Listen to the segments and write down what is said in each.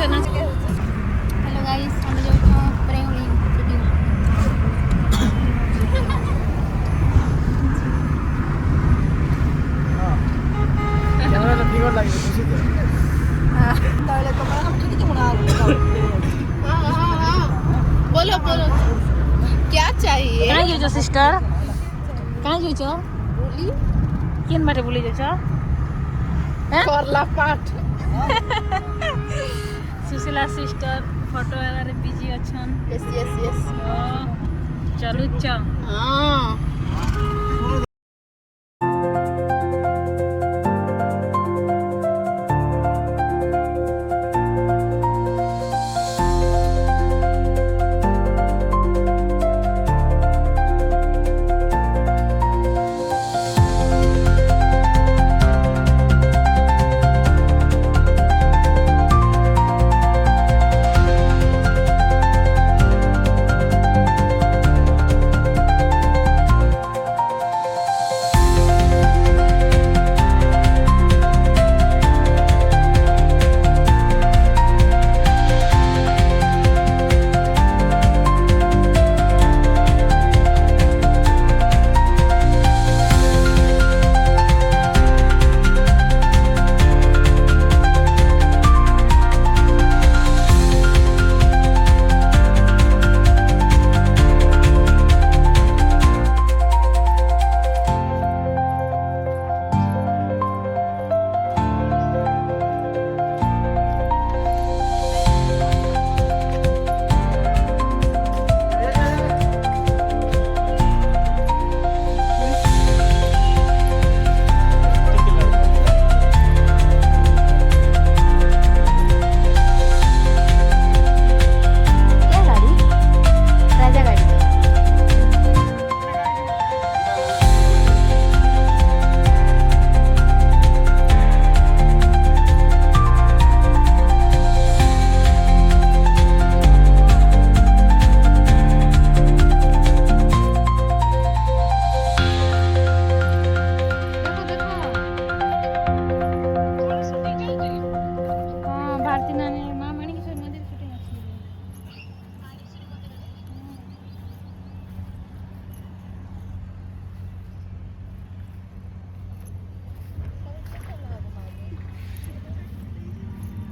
hello guys हम जाउछो प्रेउली shooting camera तो figure लगे खुशी तो ताले कमरा हम ठीक है बना हां बोलो बोलो क्या चाहिए कहाँ जाउछो सिस्टर कहाँ जाउछो बोली केन बाटे बुली जाउछो करला पाठ सुशीला सिस्टर फोटो वगैरह बिजी अछन यस यस यस चलु च हां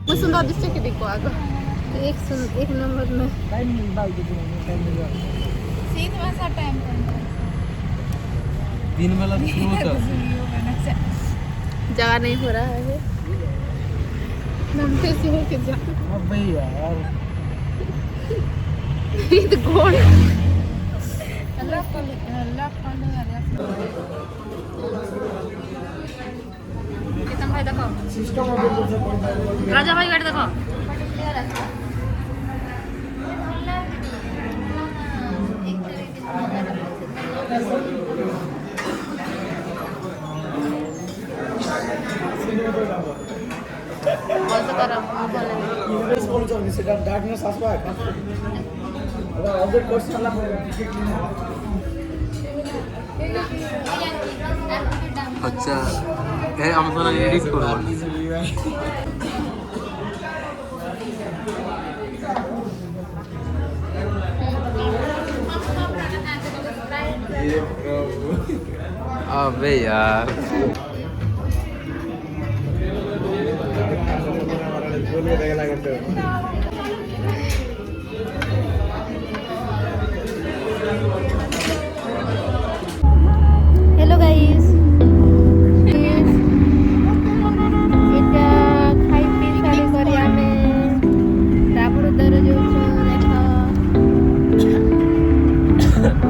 मैं सुंदर दिसते कि देखो आगे एक नंबर में टाइम डाल दीजिए टाइम मिलेगा सीन वैसा टाइम दिन वाला शुरू होता जगह नहीं हो रहा है नमते से हो के जा अब भाई यार ये गोल कितन भाई देखो सिस्टम में राजा भाई गाड़ी देखो डार्कनेस आसपा अपडेट कोर्स चला अच्छा है हम तो एडिट করব अबे यार हेलो गाइस এটা খাই পি সারি করি আমি রাবড় দর যাউছো দেখো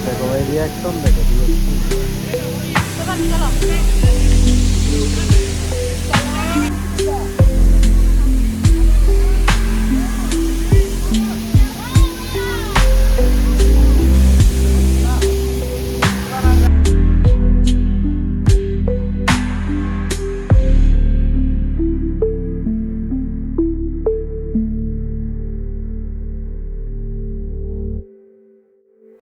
দেখো ভাই রিয়াকশন দেখো চলো